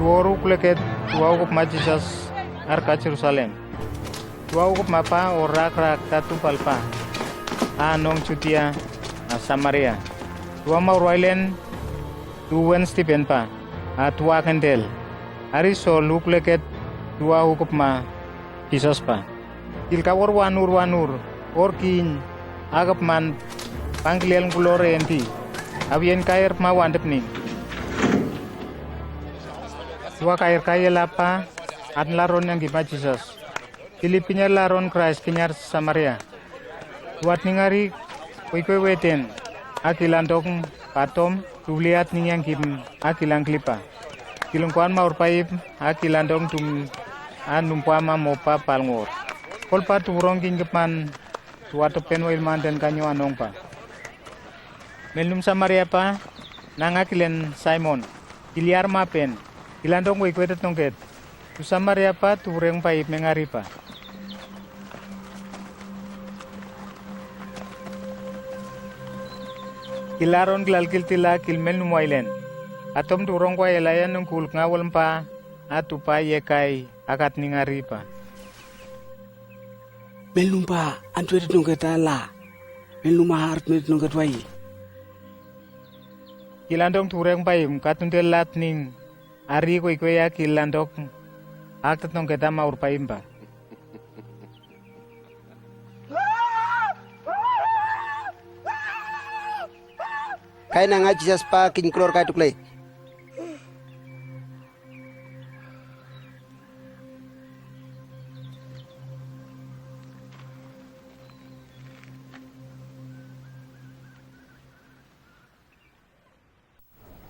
Tuoru kuleket tuaukup ma Jesus arka Jerusalem. Tuaukup mapa orak rak tatu palpa. Anong cutia Samaria. Tua maurwailen tuwen Stephen pa. Tua kendel. Ari so lukuleket tua hukup ma Jesus pa. Kilkawar wanur orkin agap man panggilel kulore enti. Abien kair ma wandep ni. Tua kair apa at laron yang gipa Jesus. Filipinya laron Christ kinyar Samaria. Tuat ningari kuy weten akilandong patom tuliat ningyang kim akilang klipa. Kilungkuan maur paip akilandong tum anumpama mopa palngor. Kolpa turong kingkepan tuato penwa ilman dan kanyo anong pa. Melnum Samaria pa nangakilen Simon. Iliar mapen. Ilandong kuy kwetet nongket. Tu Samaria pa tureng paip mengari pa. Kilaron kilalkil tila kilmel numwailen. Atom turong kwa elayan ng kulk ngawal pa atupa yekai akat ningari pa. Melnum pa antuet nongket ala. Melnum mahart met nongket wai. Kilandong tureng paim katundel lat ning ari kuy ya kilandok aktat nongket ama urpaim pa. Kaya na nga Jesus pa kinklor kay tuklay.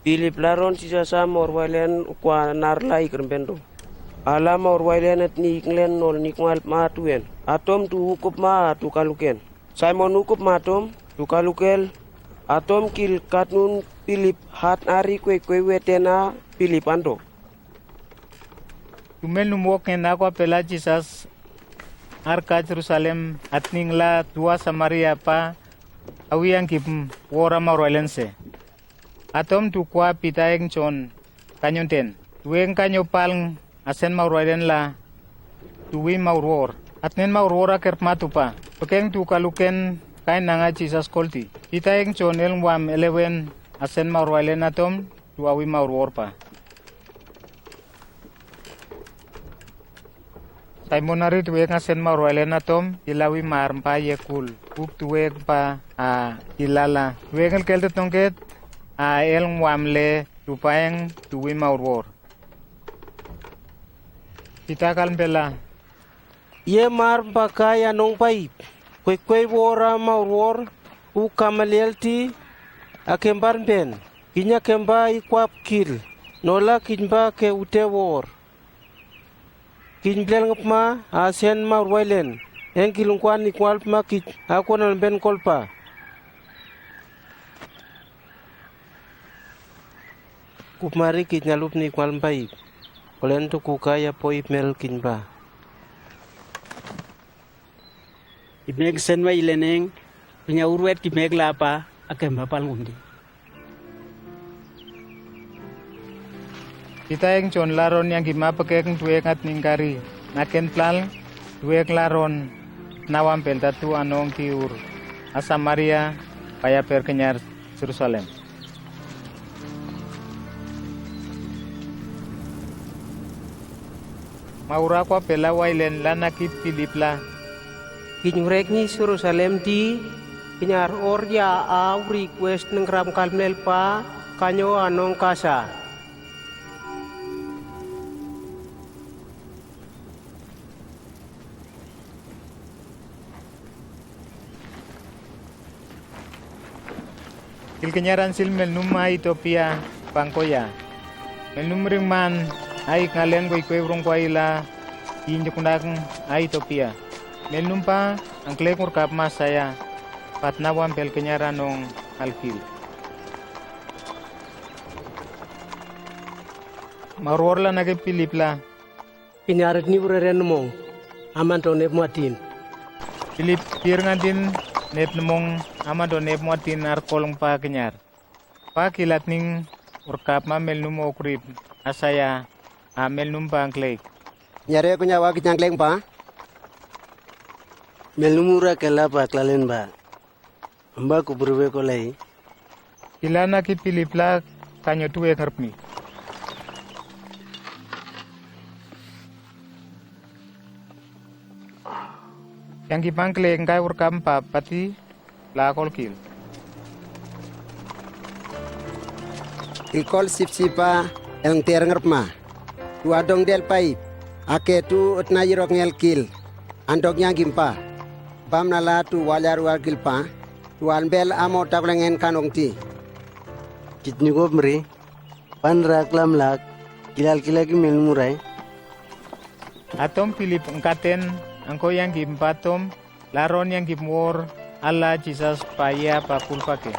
Philip laron si sasa morwailen kwa narla ikrembendo. Ala morwailen at ni iklen nol ni kwal matuen. Atom tu hukup ma tu kaluken. Simon hukup matom tu kalukel. Atom kil katnun Philip hat ari kwe wetena Philip ando. Tumel numwok en agua pela Jesus arka Jerusalem at ningla tua Samaria pa awiyang kim wora maurwailense. Atom tu kwa pitayeng chon kanyonten. Tuweng kanyo palng asen maurwailen la tuwi maurwor. At nen maurwora kerpmatu pa. Pekeng tu kaluken kain nanga Jesus kolti. Pitayeng chon elwam 11 asen maurwailen atom tuawi maurwor pa. Simon ari tuweng asen maurwailen atom ilawi marmpa yekul. Up tuweng pa ilala. Tuweng el keltet nongket el wamle tupayang tuwi maurwor. Kita kalmbela. Ye mar bakaya nong paip. Kwe wora maurwor u kamalelti akembar ben. Kinya kemba ikwap kil. Nola kinba ke ute wor. Kinblel ngapma asen maurwailen. Yang kilungkwan ikwalp makit ako nan ben kolpa. Kupmari kit nyalup ni kwal baik. Kolen tu kukaya poip mel kinba. Ibnek sen wa ileneng punya urwet kibnek lapa akemba palngundi. Pitayeng chon laron yang gimapakeng tuweng at ningkari. Naken plal tuweng laron nawam peltatu anong kiur Samaria kaya perkenyar Jerusalem. Maura kwa pela wailen lanakit Philip la. Kinyurek ni Jerusalem di kinyar orya a request ng ram kalmel pa kanyo anong kasa. Kilkenyaran sil melnuma Ethiopia pangkoya. Melnum ringman ay ngalen koy rong kwa ila injukundakang ay Ethiopia. Melnum pa ang klekor kap masaya patnawam pel kenyaran nong alkil. Marorla nage Philip la. Kinyaret ni ureren mong aman to nep muatin. Philip pirngantin nep mong aman to nep muatin ar kolong pa kenyar. Pa kilat ning urkap ma melnum okrip asaya amel num bangklek. Nyare ko nyawa kinyang pa. Melumura kela pa klalen ba. Amba ku berwe ko lai. Kilana ki pilipla kanyo tuwe ngarpmi. Yang ki bangklek ngai urkam pa pati la kolkil. Ikol sip-sipa yang ter ngerpma. Tu adong del pai. Ake tu utna yirok ngel kil. Andok nyang gimpa. Bam nala tu walar wal gilpa. Tu anbel amo taklengen kanong ti. Kitni ko mri. Pan raklam lak. Kilal ki melumurai. Atom pilip engkaten angko yang gimpatom laron yang gimor Allah Jesus paya papul pake.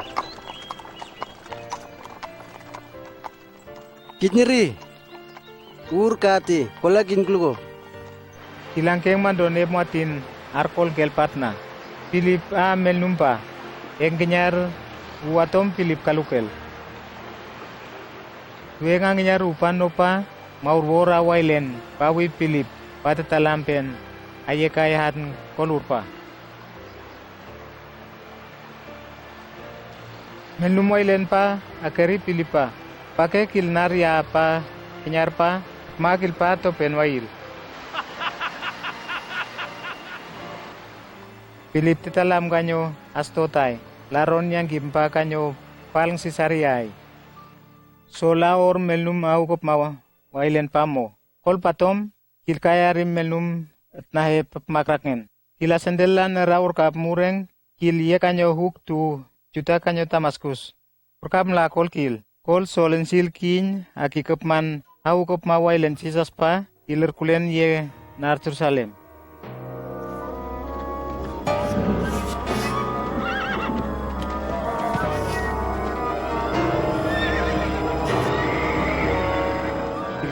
Kitnyeri. Ur kati. Kola kinklugo. Ilangkeng mandone muatin arkol gelpatna. Pilip amel numpa. Engkenyar uatom pilip kalukel. Tuengang nyar upan nopa maur wora wailen pawi pilip patatalampen ayekayahan kolurpa. Melnum wailen pa akeri pilipa. Pakai kilnar ya pa kenyar pa makil pa to penwail. Pilip titalam kanyo astotai laron yang gimpa kanyo paling sisariay. Sola or melnum au kop mawa wailen pamo. Kol patom kilkaya rim melnum nahe makraknen. Kila sendela neraur kap mureng kil ye kanyo huk tu juta kanyo Damaskus. Perkam la kol kil. Kol solen sil kin aki kepman au kop mawailen sisas pa iler kulen ye nar Jerusalem.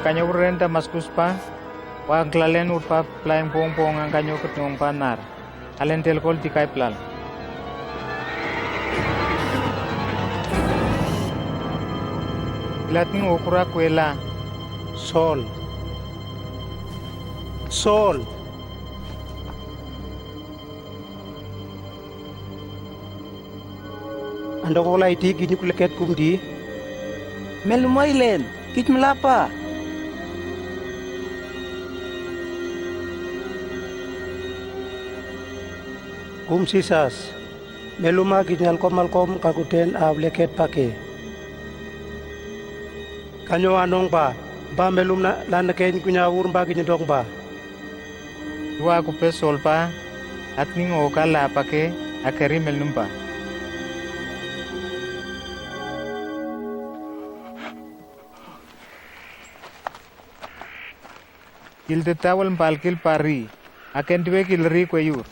Kanyo uren Damaskus pa wang klalen urpa plaeng pong ang kanyo ketong panar alen telkol tikai plal ilating ukura kuela Sol. Ando ko lai ti gini kuleket kumdi. Melumailen, kit melapa. Kum sisas. Meluma ginyal malkom kakuten av leket pake. Kanyo anong ba? Ba melum na lanaken kunya urba ginyadong ba? dua kupe solpa atning okala pake akeri melnumpa kil tetawal palkil pari aken tuwe kilri kweyur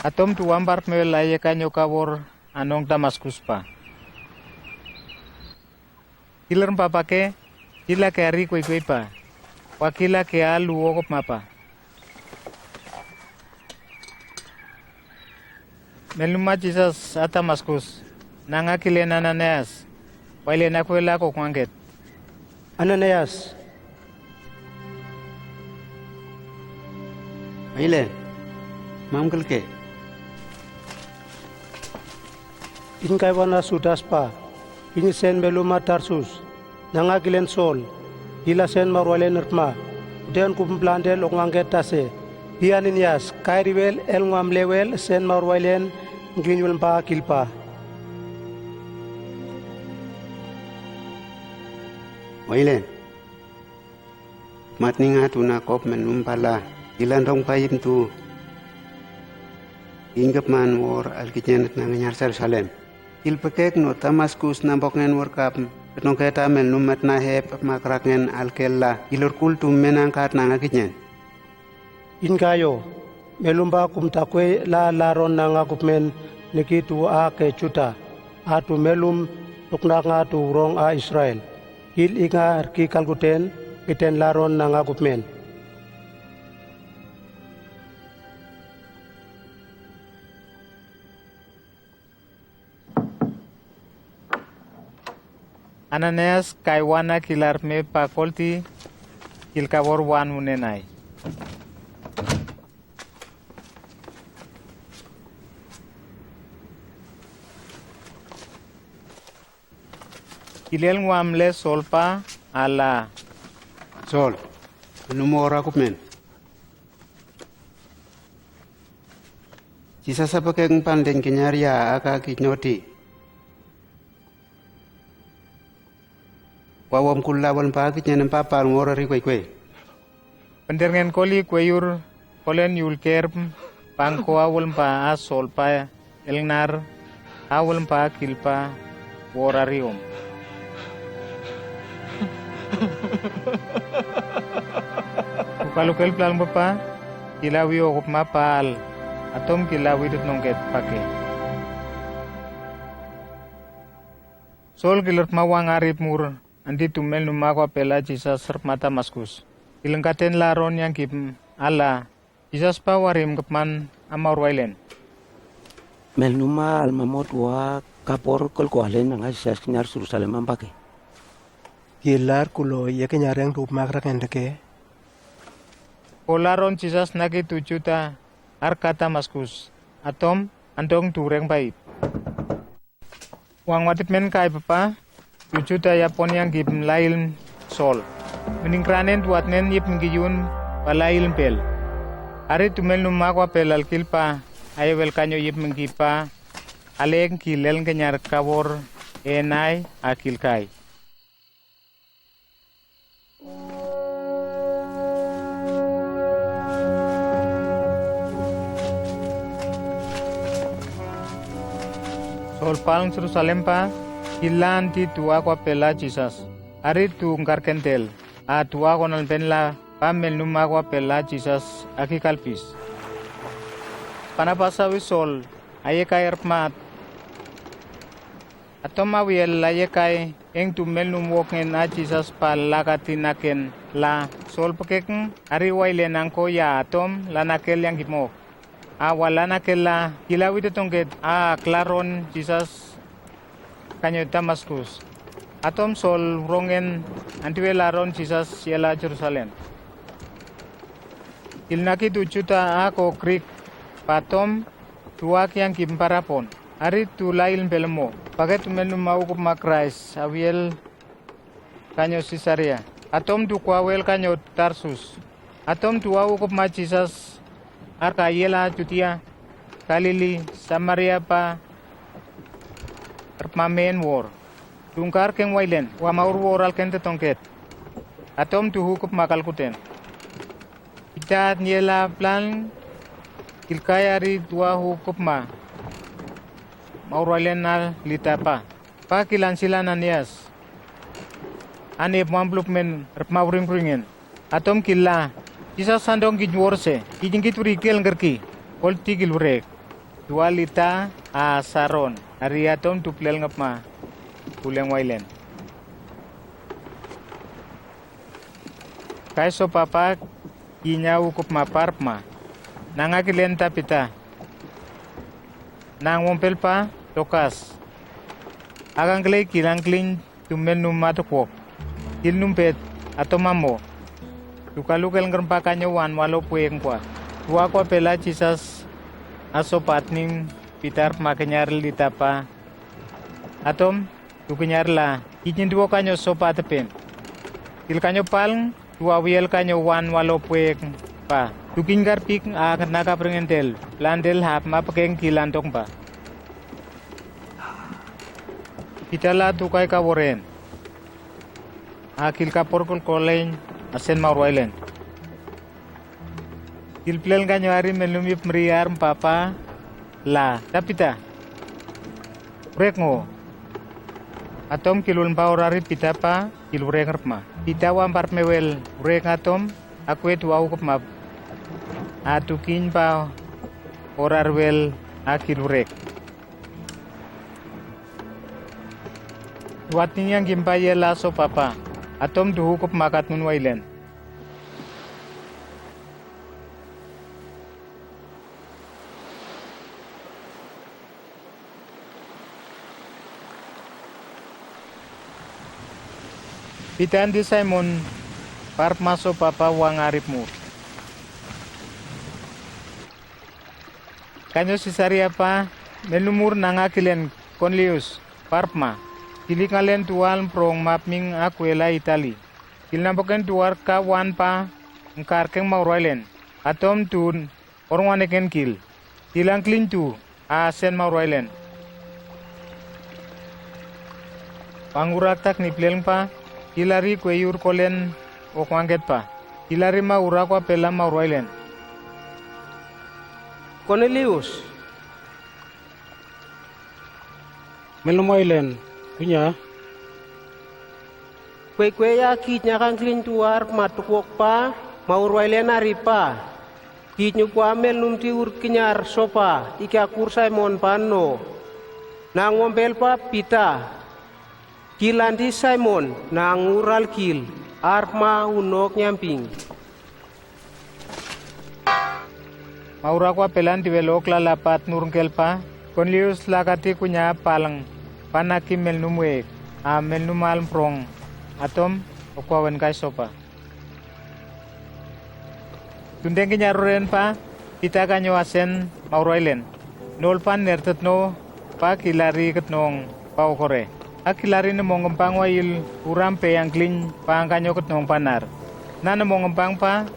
atom tuwambar mewelaye kanyo kawor anong Damaskus pa kiler pake kila kari kwey pa wakila ke alu okop mapa meluma Jesus at Damaskus nanga kile Ananias waile nakwela ko kwanget Ananias. Ailen. Mam kelke. In kay wana sudas pa. Ini sen meluma Tarsus. Nanga gilen Sol. Ila sen marwalen nertma. Den kumplandel ongangget tase. Ananias kairiwel el ngam lewel sen marwalen nginyul pa kilpa. Ailen. Matninga tuna kop melum pala. Ilan rong payim tu. Inggap man war alkijenet na nganyar Jerusalem. Ilpekek no Damaskus nambok ngen war kap. Petong keta melum mat na hep makrak ngen alkella. Ilur kultum menangkat na ngakijen. In kayo melumba kumtakwe la laron na ngakupmen nikitu a ke chuta. Atu melum tuknak nga tu rong a Israel. Il inga arki kalkuten iten laron na ngakupmen. Ananias kaiwana kilar me pakolti kilkabor wan munenai. Kilel ngwamle solpa ala Sol, numora kup men. Jisa sa pakeng panden kenyaria aka kinyoti. Wawam kullawan pa kitnya papa ngora ri kwe. pendergen koli kweyur kolen yulker pangko awul pa asol pa elnar awul pa kilpa worarium. Kalau kel plan bapa kilawi okop mapal atom kilawi tut nongket pake. Sol kilert mawang arip mur andi tumel numakwa pela jisa serp mata maskus. Ilengkaten laron yang kim ala jisas pa warim kepman amar wailen. Mel numa almamot wa kapor kol kualen nga sas nyar Jerusalem ambake. Gilar kulo ya kenyareng rup makrak endeke. Polaron jisas nagi tujuta arkata maskus. Atom andong tureng baik. Wang watip men kai papa tujuta yapon yang gim lail sol. Meningkranen tuat nen yip ngiyun palail pel. Ari tumel numakwa pelal kilpa ayewel kanyo yip mengkipa aleng kilel kenyar kabor enai akil kai. Sol palang Jerusalem pa kilan ti tua kwa pela Jesus. Ari tu ngkar kentel. A tua konal penla pamel numa kwa pela Jesus aki kalpis. Panapasawi sol ayekay erpmat. Atom awiel ayekay eng tumel numwoken a Jesus pal lakatinaken la sol pekeng ari wailen angko ya atom lanakel yang gimok. Wala na kela kilawit tongket klaron Jesus kanyo Damaskus. Atom sol rongen antiwelaron Jesus yela Jerusalem. Ilnaki tujuta ako krik patom tuak yang kimparapon. Ari tulail belmo. Paket tumenu mau kup makrais awiel kanyo Sisaria. Atom dukwawel kanyo Tarsus. Atom tuau kup ma Jesus Arka yela Judia, Galili, Samaria pa Erpamen war. Tungkar keng wailen, wa maur war al kente tongket. Atom tuhu kup makal kuten. Itat nyela plan kilkayari tua hukup ma. Maur wailen al litapa. Pa kilan silan anias. Ane mambluk men erpmauring ringen. Atom killa Jisa sandong gijworse, kijingkit urikel ngerki, polti gilurek, dualita a saron, ariatom tuplel ngapma, puleng wailen. Kaiso papa kinya ukup maparpma, nangakilen tapita, nang wompel pa tokas, agang klay kilang klin tumel numatokok, kil numpet atau mamo. Luka-luka ngerempa kanyo wan walo pueng kwa. Tua kwa pela Jesus aso patning pitar makenyar litapa. Atom tukenyar la kijin duo kanyo sopa tepen. Il kanyo palng tua wiel kanyo wan walo pueng pa. Tukin garpik naka prengentel. Landel hap mapakeng kilantong pa. Kitala tukay kaworen. Akil kapor koleng asen maurwailen. Kilplel kanyo ari melumip meriar papa la tapita. Rek ngo. Atom kilun pa orari pita pa kilurek rpma. Pita wampar mewel rek atom akwet wau kupmap. Atukin pa orarwel akilurek. Watning yang gimpaye laso papa. Atom duhukup makat nun wailen. Pitan di Simon parp maso papa wang aripmu. Kanyo Sisaria pa menumur nanga kilen Cornelius parpma. Kili kalen tual prong mapming akuela Itali. Kilnaboken tuar ka wan pa ngkarkeng mauroilen. Atom tun orwaneken kil. Kilang klintu a sen mauroilen. Pangurak tak ni pleng pa. Kilari kweyur kolen okwanget pa. Kilari maura kwa pela mauroilen. Cornelius, Melumoilen, punya. kue ya kitnya kang klin tuar matukwok pa, maurwailen aripa. Kitnyu kwa mel numti ur kinyar sopa, ika kur Simon pano. Nangombel pa pita. Kilandi Simon, nangural kil, arma unok nyamping. Maura kwa pelan tiwelok lalapat nurungkel pa. Cornelius lakati kunya palang panaki melnumwek a melnumal prong atom okwawen kai sopa. Tundeng kinyaruren pa kita kanyo asen mauroilen. Nolpan nertetno pa kilari ketnong pa okore. Akilari nemong ngempang wail uram pe yang klin pa ang kanyo ketnong panar. Na nemong ngempang pa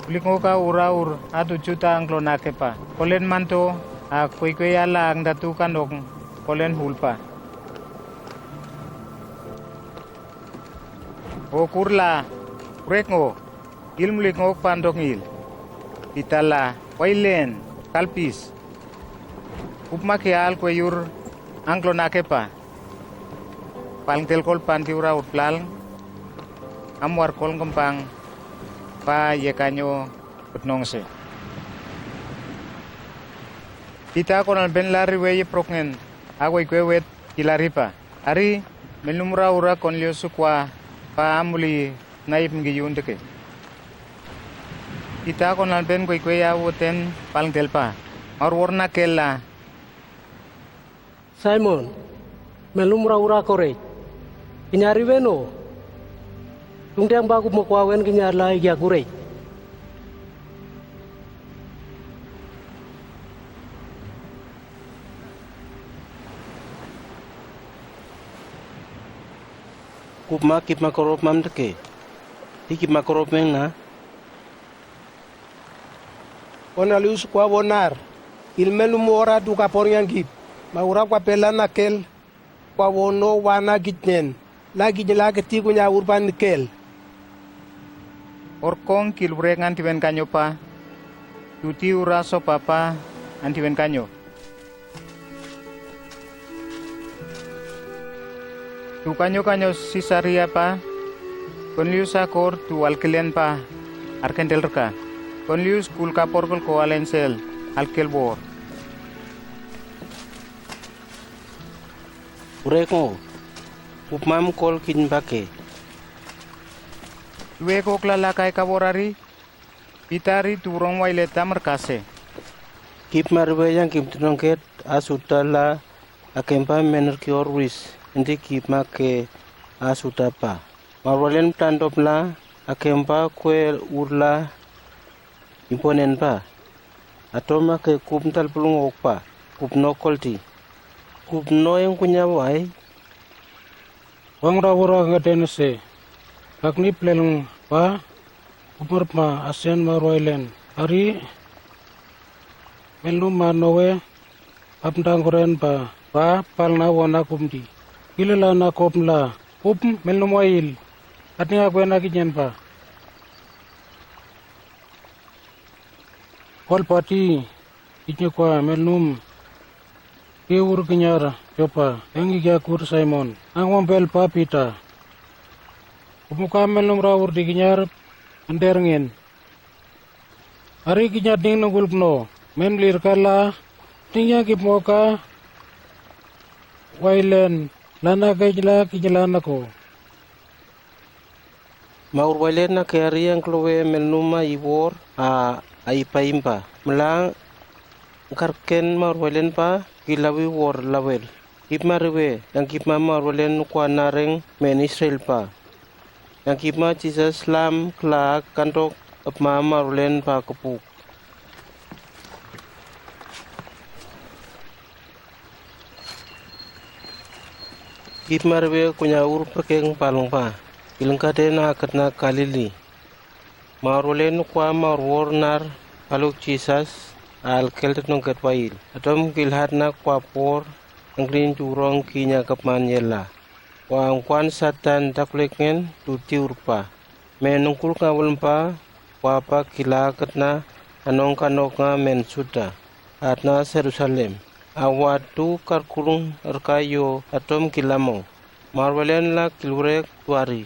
ulik ka uraur atu juta ang klonake pa. Kolen manto a kwe ala ang datu kanong kolen hulpa. O kurla kurekngo ilmulik ngok pandok ngil. Itala wailen kalpis. Upma kial kweyur ang klonake pa. Paling telkol pan tiura utplal amwar kol kempang pa yekanyo petnongse. Kita konal ben lari weye proknen agoi kwewet kilari pa. Ari melumura ura Cornelius kwa pa amuli naib ngiyun deke. Kita konal ben kwe woten paling telpa. Marwarna kella. Simon, melumra ura kore. Kinyari weno. Tungdang bagu mokwawen kinyar lai ya kure. Kupma kip makorop mam deke. Di kip makorop meng na. Cornelius kwa wonar. Ilmelum ora du kapor yang gip. Maura kwa pela nakel. Kwa wono wana gitnen. Lagi nyelageti kunya urban kel. Orkong kilbrek antiwen kanyo pa. Tuti ura so papa antiwen kanyo. Tu kanyo Sisaria pa. Cornelius akor tu alkelen pa. Arkentel reka. Cornelius kul kapor ko alensel alkelbor. Urekmo. Upmam kol kin bake. Luwe ko lalakay kaborari. Pitari turong waileta merkase. Kip marwe yang kip tunongket asutala akempa menerkior wis. Nanti kip make asutapa. Marwalen tandopla akempa kwe urla imponen pa. Atoma ke kupntal pulung okpa. Kupno kolti. Kupno yang kunya wai. Wang rawura ngadense. Kakni plelung pa. Umarma asen maroilen. Ari melum manowe apndang koren pa. Pa palna wana kumdi. Kilala na kopla. Up melum wail. Atnya kwe na kinyan pa. Kol pati. Itnya kwa melum. Kiur kinyara coba engi kur Simon ang mampel pa pita umuka melum rawur di kinyar anderngin hari kinyar ding nungul pno menlir kala tingya kip moka wailen lana kajla kijlana ko Maur wailen na kari yang klowe melnuma ibor a aipaimpa melang karken maur wailen pa kilawi war lawel. Kip mariwe yang kip mama walen kwa nareng men Israel pa. yang kipma Jesus lam kla kantok apma marulen pa kapuk. Kipma rebe kunya ur perkeng palong pa. Ilengkate na katna kalili. Marulen kwa marwor nar paluk Jesus al keltet nongket wail. Atom kilhat na kwa por angklin jurong kinya kapman yela. Wang kwan satan takleken tuti urpa. Menungkul ngawulmpa wapa kilakat na anong kanok nga men suda. At na Jerusalem. Awatu karkurung arkayo atom kilamo. Marwalen la kilurek tuari.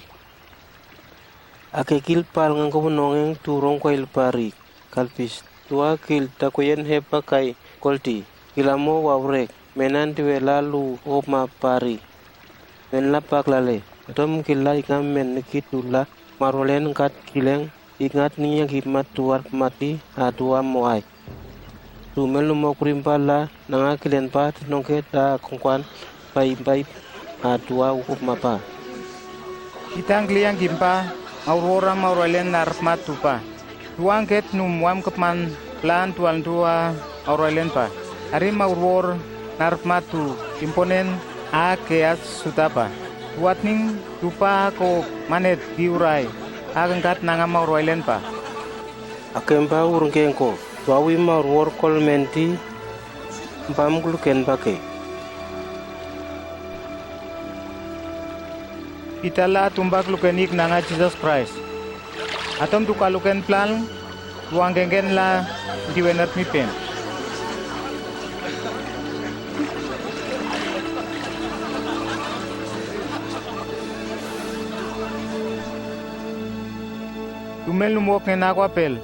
Ake kilpal ngang kumunongeng turong kwa ilpari. Kalpis tua kil takuyen hepa kay kolti. Kilamo wawrek. Menan tiwela lu oma pari. Men la paklale atom kila ikam men nikitula marolen kat kileng ingat niya hikmat tuar mati atua moai tumel mo krimpala nanga kilen pat nongke ta kongkwan pai atua ukup mapa Itang kliang gimpa aurora marolen narmat tupa tuang ket numwam kepman plan tuan tua aurelen pa ari mauror narmat tu imponen a keas sutapa watning tupa ko manet diurai agangkat nanga maurwailen pa akempa urungkengko tuawi maurwor kolmenti pam gluken pake itala tumbak lukenik nanga Jesus Christ atom tuka luken plan tuang genggen la diwenat mipen Tumel lumok na nakwapel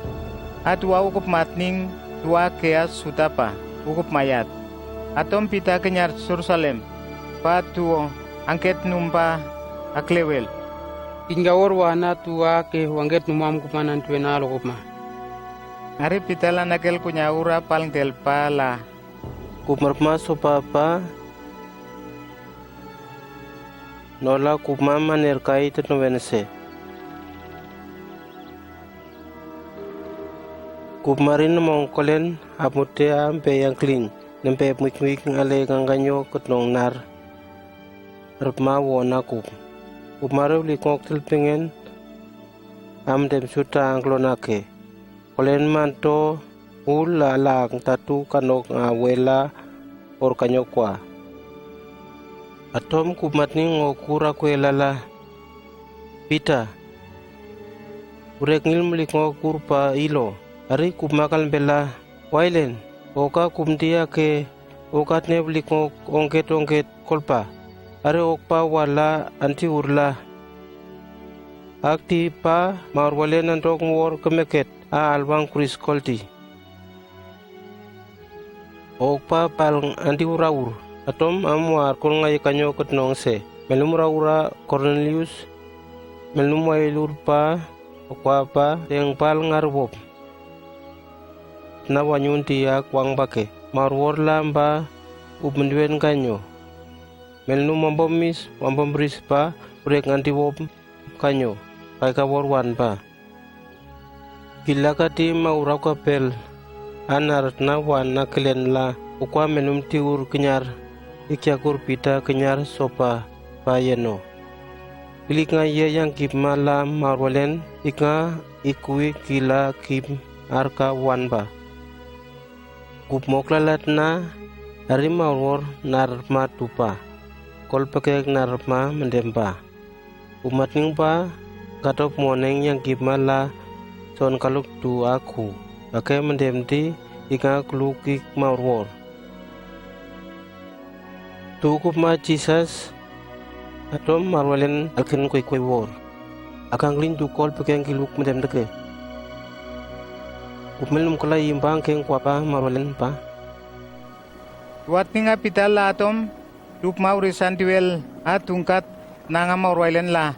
at tua ukup matning tua keas sutapa ukup mayat atom pita kenyar Jerusalem patu angket numpa aklewel Ingawor wana tua ke wanget numam kupanan tuena lokopma ari pita la nakel kunyaura paling telpa la kumarma sopapa nola kupma manerkai tetnovense Kumarin mongkolen amute ampe yang kling nempe muik ngale ganganyo ketnong nar repma wona kumaru likok tilpengen am dem suta anglonake kolen manto ula lang tatu kanok awela or kanyokwa atom kumatni ngokura kuelala pita urek ngil melikok kurpa ilo Ari kumakal bela wailen oka kumdia ke okat ne bliko ongket kolpa ari okpa wala anti urla akti pa marwalen antok ngor kemeket a albang kris kolti okpa pal anti uraur atom amwar kol ngai kanyo ketnong se melum ura Cornelius melum wailur pa okpa pa yang pal ngarbop na wanyun tiyak wang bake marwor lamba ubenduen kanyo melnu mambomis mambombris pa urek nganti wop kanyo kai kawor wan pa kilakati maurau kapel anar na wan na kelen la ukwa menum tiur kenyar ikyakur pita kenyar sopa pa yeno pilik ngaya yang kip malam marwalen ika ikui kila kip arka wan pa Kup moklalat na ari mawor narma tupa kol pakek narma mendempa umatning pa katop moneng yang gimala son kaluk tu aku pakai mendemti ika klukik mawor tu kup ma Jesus atom marwalen akin koy wor akang lin tu kol pakek kiluk mendem deke Kumelum kala yimbang keng kuapa marwalen pa. Watninga pita la atom tup maurisan tiwel atungkat nanga marwalen la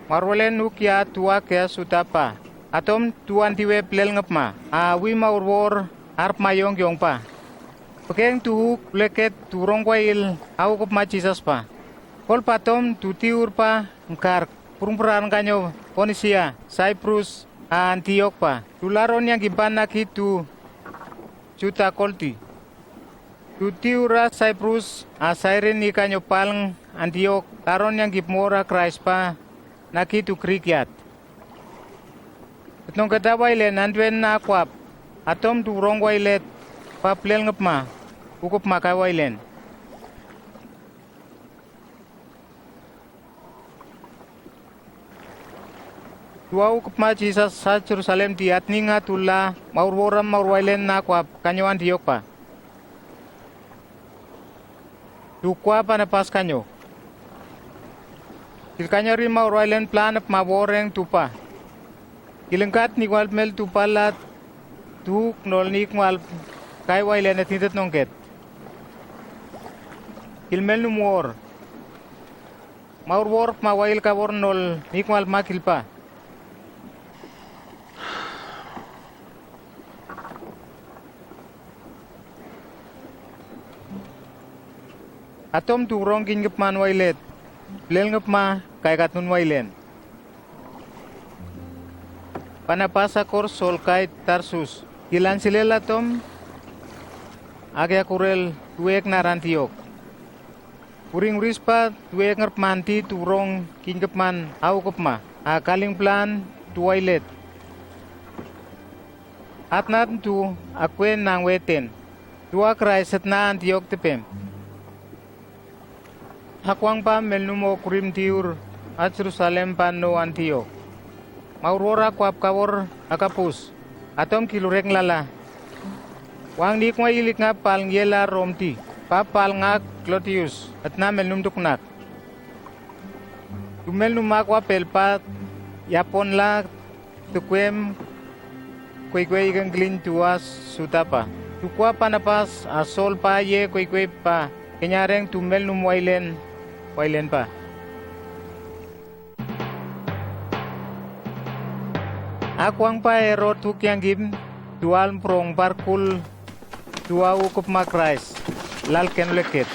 marwalen ukya tua kya sutapa atom tuan tiwe plel ngapma awi maurwor arp mayong yong pa pekeng tu leket turong kwail au kup ma Jesus pa kol patom tutiur pa ngkar purung-perang kanyo Ponisia, Cyprus, Antioch pa. Tularon yang gibana kitu juta kolti. Tutiura Cyprus, Asairin ni kanyo palang Antioch, taron yang gipmora Christ pa, nakitu krikyat. Itong kadawailen andwen na akwap, atom turong wailet, paplel ngapma, ukup makawailen. Dua ukup ma Jesus sa Jerusalem di atninga tula, maurworam maurwailen na akwap, kanyo Antioch pa. Dukwa pa na pas kanyo. Kilkanyo rin maurwailen planap maworeng tupa. Kilengkat ni wal mel tu palat tu nol ni wal kai wailen at nitet nongket. Kilmel numor. Maur wor ma wail ka wor nol ni wal makil pa. Atom tu rong kin ngep man wailet. Lel ngep ma kai katun wailen. Panapasa kor sol kay Tarsus. Kilan silela tom agya kurel tuek narantiok. Uring rispa tuek ngerpmanti turong kingkepman au kepma. Akaling plan tuwailet. Atnat tu akwen nang weten. Tua kraiset na Antiok tepem. Hakwang pa melnumo kurim tiur at Jerusalem pa no Antiok. Maurora kwap kawor akapus, atom kilurek lala. Wang di kwa ilik nga pal ngela romti, papal nga Clotius, at namel numduknak. Tumel numakwa pelpat, yapon la tukwem, kwekwe ikan glin tuas sutapa. Tukwa panapas, asol pa ye kwekwe pa, kenyareng tumel numwailen, wailen pa. Akwang pa erot huk yang gim dual prong parkul dua ukup makrais lalken leket.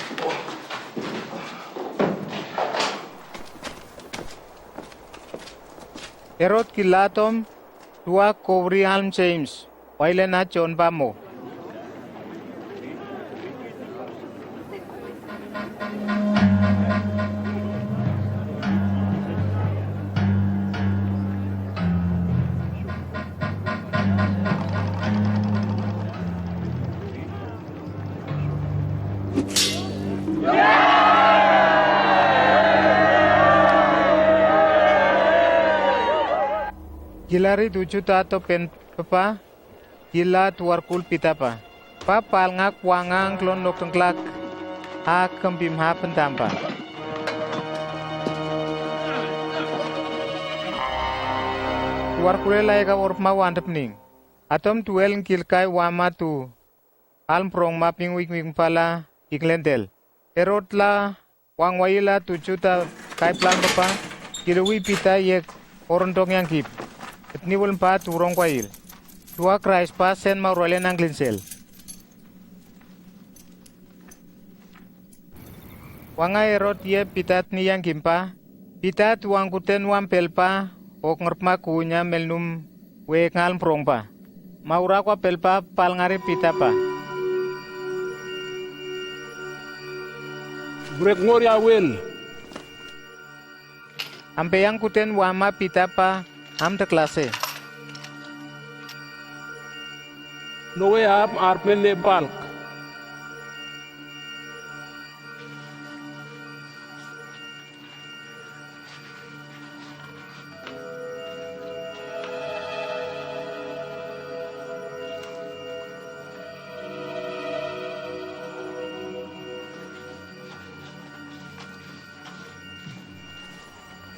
Erot kilatom dua kovri halm James wailen achon pamo. Gilari tuju tato pen papa gila tuar kul pita pa papal ngak wangang klon nok tengklak ha kembim ha pentampa tuar kule lai ka orp ma wantep ning atom tuel ngkil kai wama tu alm prong maping wik pala iklentel erot la wang waila tuju ta kai plan papa kilui pita yek orondong yang kip Etniwul pa turong kwail. Tua Christ pa sen maurwalen ang glinsel. Wanga erot ye pitat niyang kimpa. Pitat wang kuten wang pelpa. Ok ngerpma kunya melnum we ngal prong pa. Maura kwa pelpa pal ngari pita pa. Brek ngor ya wel. Ampe yang kuten wama pita pa. Am de klase. Nowe ap arpen le balk.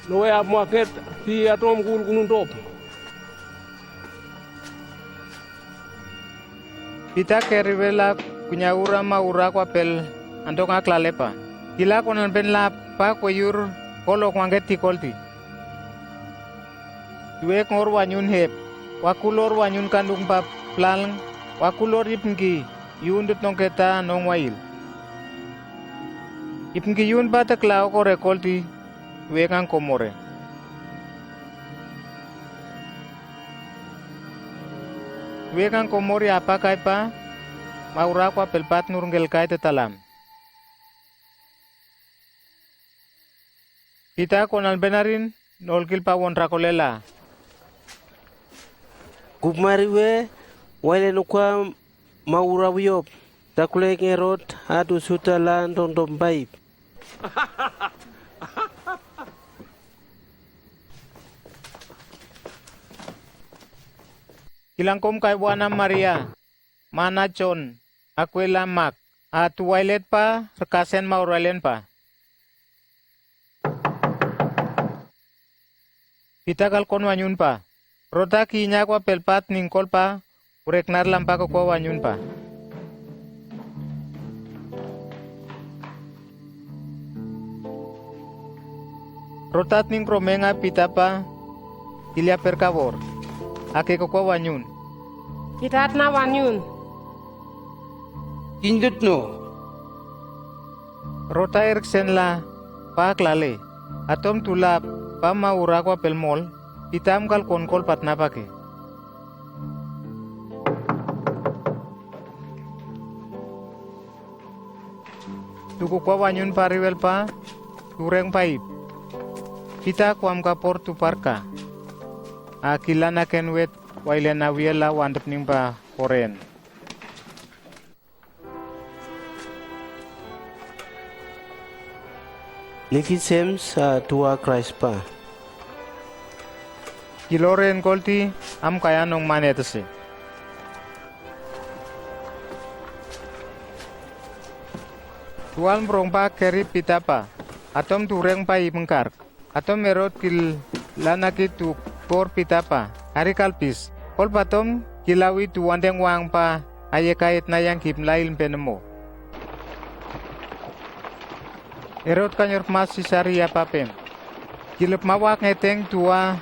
Nowe ap market ti atom kul kunun top. Pita kerivela kunyaura maura kwa pel andong aklalepa. Kila konan ben la pa koyur kolok wanget ti kolti. Duek ngor wanyun hep. Wakulor wanyun kandung pa plalang. Wakulor ipngi yundut nongketa nong wail. Ipngi yun ba taklau ko rekolti duek ang komore. Tuwekang komori apa kai pa, maura kwa pelpat nurungel kai tetalam. Kita konal benarin, nolkil pa wonra kolela. Kupmari we, wale nukwa maura wiyop. Takule ngerot adu sutala ndondom baib. Kilangkom kay Buana Maria, mana John, akwela mak, at wailet pa, rekasen mauralen pa. Kita kalkon wanyun pa, rota kinya kwa pelpat ningkol pa, ureknar lampa ko kwa wanyun pa. Rotat ning kromenga pita pa, ilya perkabor, ake ko kwa wanyun. Kitat na wanyun. Indut no. Rota erksen la, pa klale, atom tulap, pa maura kwa pelmol, pitam kal konkol patna pake. Tuku kwa wanyun pariwel pa, tureng paip. Kita kuam kapor tu parka. Akilan aken wet wailen awiela wandep nimba koren. Niki sem sa tua Christ pa. Kiloren kolti am kaya nong manetase. Tuan brongpa keri pita pa. Atom tureng pa ibengkar. Atom merot kil lanaki tu por pita pa. Hari kalpis. Kol patom kilawi tu wandeng wang pa. Aye kait na yang kip lail penemo. Erot kanyor mas sisari apapem. Kilep mawak ngeteng tua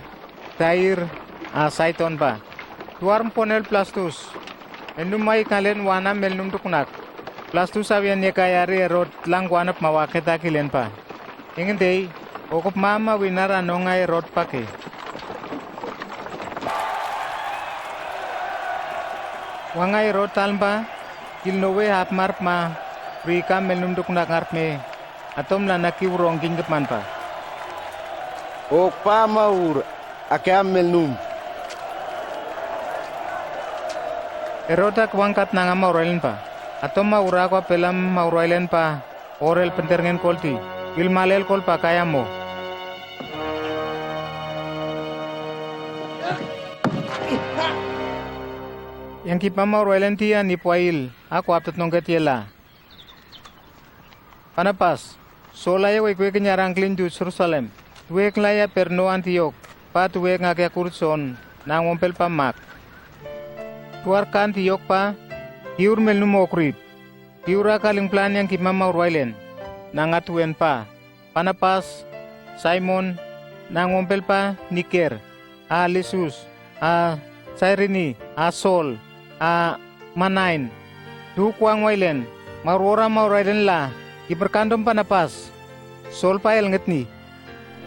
tair saiton pa. Tuarm ponel plastus. Endum mai kalen wana melnum tukunak. Plastus avian ye kayari erot lang wanap mawaketa kilen pa. Ingin day, okop mama winar anongay erot pake. Wangay erot talmpa, kilnowe hapmarp ma, rika melnum tukunak ngarp me. Atom lanaki urong ginggapman pa. O pa maur, akeam melnum. Erota kwangkat nanga maurailen pa. Atom maura kwa pelam maurailen pa. Orel pentergen kolti. Ilmalel kol pa kaya mo. Yang kipa maurailen tiya ni puail. Ako aptat nongket yela. Panapas. Solaya wekwe kenyarang klin du Jerusalem. Tuwek laya perno Antiok. Pa tuwek ngake kurson. Nang wompel pa mak. Tuar kan Antiok pa. Hiur melnum okrip. Hiura kaling plan yang kima maurailen. Nangatuen pa. Panapas. Simon. Nang wompel pa Niker. Lisus. Cyrene. Sol. Manain. Dukwang wailen. Maurora maurailen la. Iberkandom panapas. Sol pa el ngetni.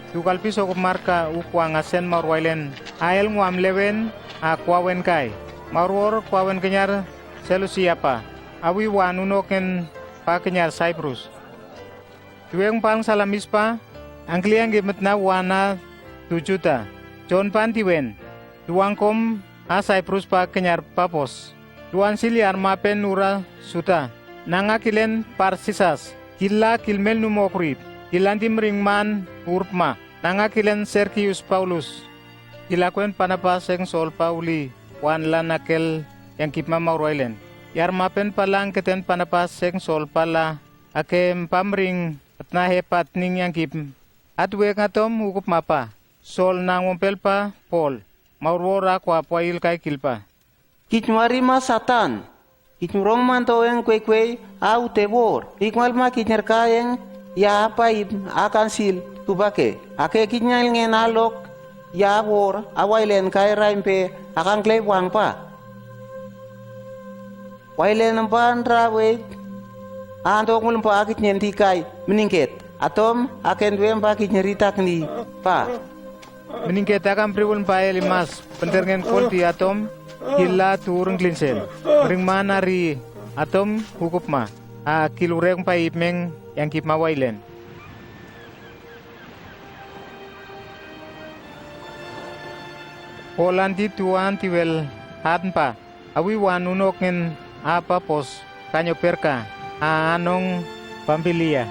Tukalpis okop marka ukwang asen maurwailen. Ael nguam lewen kwawen kai. Maurwor kwawen kenyar selusiapa. Awi wanunoken pa kenyar Cyprus. Tuweng pang salamis pa. Angkliang gimet na wana 2 juta. John pantiwen. Tuangkom Cyprus pa kenyar Papos. Tuan siliar mapen nura suta. Nangakilen parsisas. Kila kilmel numokrip, kilantim ringman urpma, nangakilen Sergius Paulus. Kilakuen panapaseng Sol Pauli, wan lanakel yang kipma maurailen. Yar mapen palang keten panapaseng Sol pala, akem pamring at nahepat ning yang kip. Atwe ngatom ukup mapa, Sol nang wompel pa, Paul, maurwora kwa puail kay kilpa. Kitmari ma Satan. Kitmurong man to yang kwe au tebor. Ikmal ma kitner kayeng ya paip akan sil tubake. Ake kitnyal ngen alok ya bor awailen kay raimpe akan klep wang pa. Wailen nampan rawe antok mulum pa akit nyenti kay meningket. Atom aken duem pa kitnyeritak ni pa. Meningket akan priwun pa elimas, pentergen kolti atom. kila turun klinsen. Ring manari atom hukup ma. Kilureng pa ipmeng yang kip mawailen. Polanti tuan tiwel hadpa. Awi wanunok ngin apa pos kanyo perka. Anong pampilia.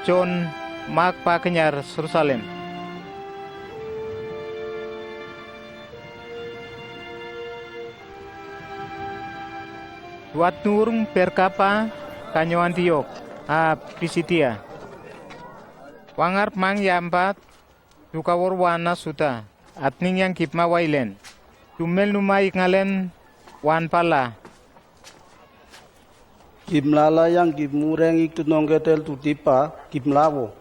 John magpa kenyar Jerusalem. Tuat nurung perkapa kanyo Antiok Pisitia. Wangar mang yampat tukawar wana suta atning yang kip mawailen. Tumel numai ngalen wan pala. Kimlala yang kimureng ikut nongketel tutipa kimlawo.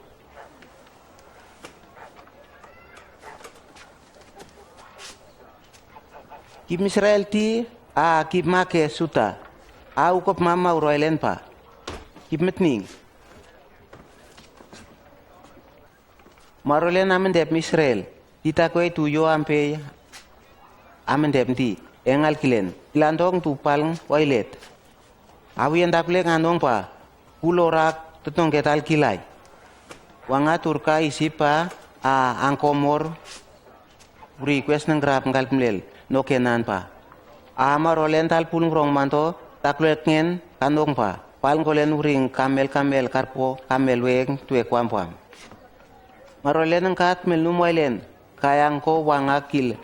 Kim Israel ti kim make suta. Ukop mama uroilen pa. Kim metning. Marolen amen dep Israel. Tita koe tuyo ampe amen dep ti. Engal kilen. Ilandong tu palng wailet. Awi yang daple ngandong pa. Pulorak tutong ketal kilai. Wanga turka isipa angkomor. Request ng grab ngal pmlel. No kenan pa. Marolen tal pulung rong manto. Taklet ngen kandong pa. Palng kolen uring kamel karpo kamel weng tuek wampam. Marolen angkat melum wailen. Kayang ko wanga kil.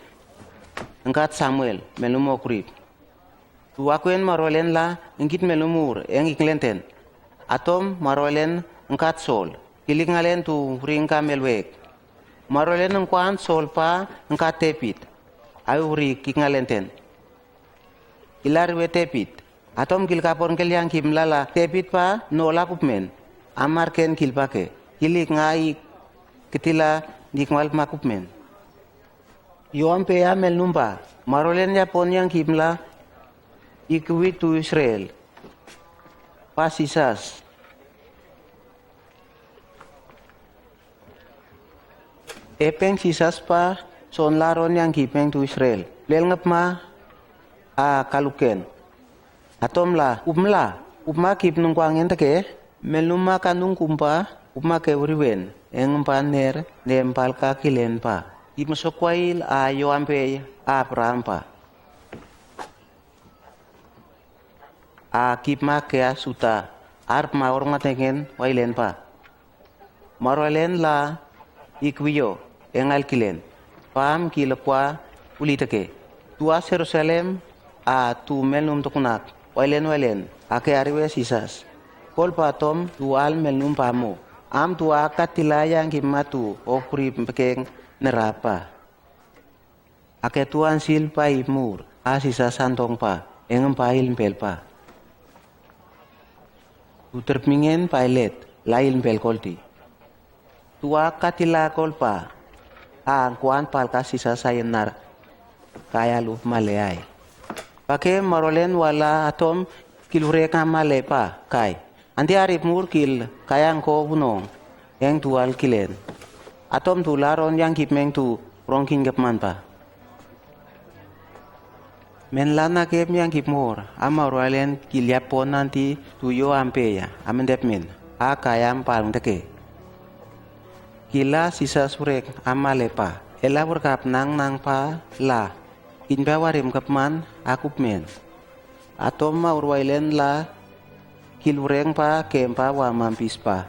Angkat Samuel melum okrip. Tuakuen marolen la engkit melumur eng iklenten. Atom marolen angkat sol. Kilik ngalen tu ring kamel wek. Marolen angkuan sol pa angkat tepit. Ayu uri kikngalenten. Ilar we tepit. Atom kil kapon kel yang kimlala tepit pa nola kupmen. Amar ken kil pake. Kilik ngai ketila dikmal makupmen. Yo ampe amel numpa. Marolen ya pon yang kimla ikwi tu Israel. Pasisas. Epeng sisas pa son laron yang kipeng tu Israel. Lel ngap ma kaluken. Atom la upma kip nungkwang entake meluma kanung kumpa upma ke uriwen engpan ner nempal ka kilen pa. Imsokwail yo ampe Abraham pa. Kip ma ke suta arp ma orang matengen wailen pa. Marolen la ikwiyo engal kilen. Pam kilakwa ulitake. Tua Jerusalem tu melnum tokunak. Wailen ake ariwe sisas. Kol patom tual melnum pamo. Am tua katila yang kimatu okuri pekeng nerapa. Ake tuan sil pa imur sisas santong pa engem pail pel pa. Uterpingen pailet lail pel kolti. Tua katila kolpa kuan palka sisa sayenar kaya lup maleai. Pake marolen wala atom kilure kamale pa kai. Anti arip mur kil kayang ko bunong yang tual kilen. Atom tularon yang kipmeng tu rongkin gapman pa. Men lana kep yang kipmor ama roalen kilyapon nanti tuyo ampeya amendep min kayam palng teke. Kila sisa surek amale pa. Ela berkap nang pa la. Kinba warim kapman akup men. Atom maurwailen la kilureng pa kempa wa mampis pa.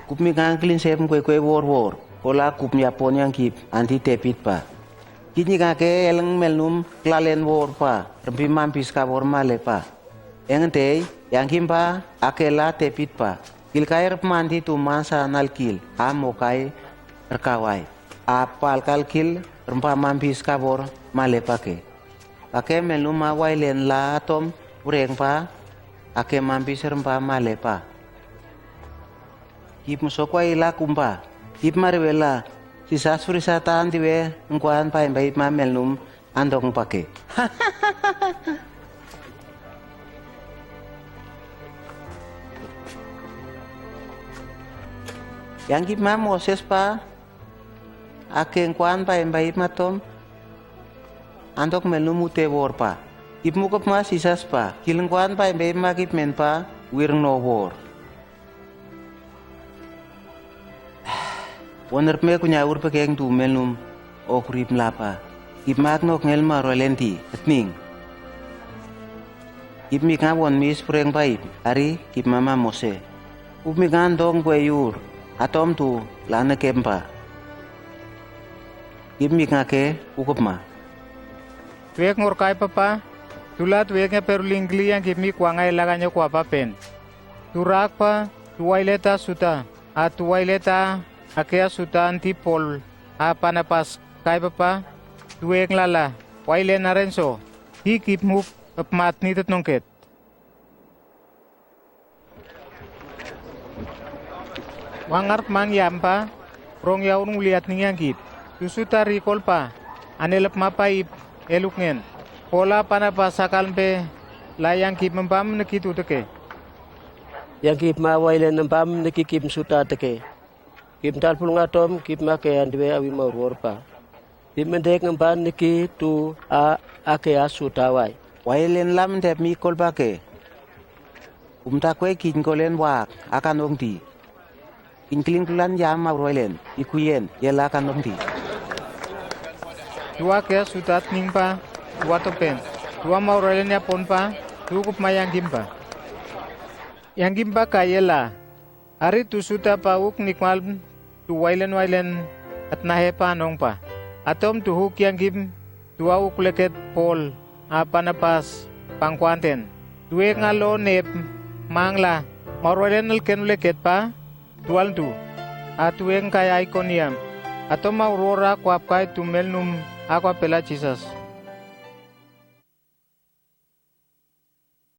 Kup mi kanglin sem kwe wor. Ola kup nyapon yang kip anti tepit pa. Kini kake eleng melnum klalen wor pa. Rempi mampis ka wor male pa. Engentei yang kimpa akela tepit pa. Kilkair pemanti tu masa nalkil amokai rekawai. Apal kalkil rempa mampis kabor male pake. Ake meluma wailen la atom ureng pa. Ake mampis rempa male pa. Kip musokwa ila kumpa. Kip marwela. Sisa surisatan tiwe ngkuan pa imbaip ma melnum andong pake. Yang kip ma Moses pa akeng kuan pa imbaip matom andok melnum ute wor pa. Ip mukap ma sisas pa, kilengkuan pa imbe makip men pa, wirng no wor. Woner me kunya ur pekeng tu melnum ok rip mlapa. Ip mak nok ngel ma rolenti, etning. Ip mi ngawon mi spreng pa ip, ari kip mama mose. Up mi ngandong yur, atom tu lana kempa. Ip mi ngake ukup ma. Tuwek ngorkay papa, tulat tuwek nga perulingli yang kimi kuangay laganya kwa papen. Turak pa, tuwaileta suta, at tuwaileta akea suta antipol, panapas kay papa, tuwek lala, waile na renso, hikip muk apmat nitot nongket. Wangar mang yampa, rong yaun liat ningyangkip, susuta rikol pa, anelap mapaip, elukngen, pola panapas sakalpe, layang kip mempam nekitu teke. Yang kip ma waile nempam neki kip suta teke. Kip talpul ngatom kip ma ke andwe awi mauror pa. Kip mendek ngemban neki tu ake suta wai. Wailen lam dep mi kol bake. Ta kwe kin kolen wak akan ongti. Kin kling tulan yam mauroilen, ikuyen yela akan ongti. Dua ke sutat ningpa, dua topen, dua mauroilen ya ponpa, cukup mayang gimpa. Yang gimpa kayela, hari tu suta pauk nikmal tu wailen at nahepa nongpa. Atom tu huk yang gim, dua uk leket pol, napas pangkuanten. Dua ngalo nep, mangla, mauroilen ken leket pa, tual tu. Atueng kaya ikoniam, atom maurora kuap kai tu melnum aqua pela Jesus.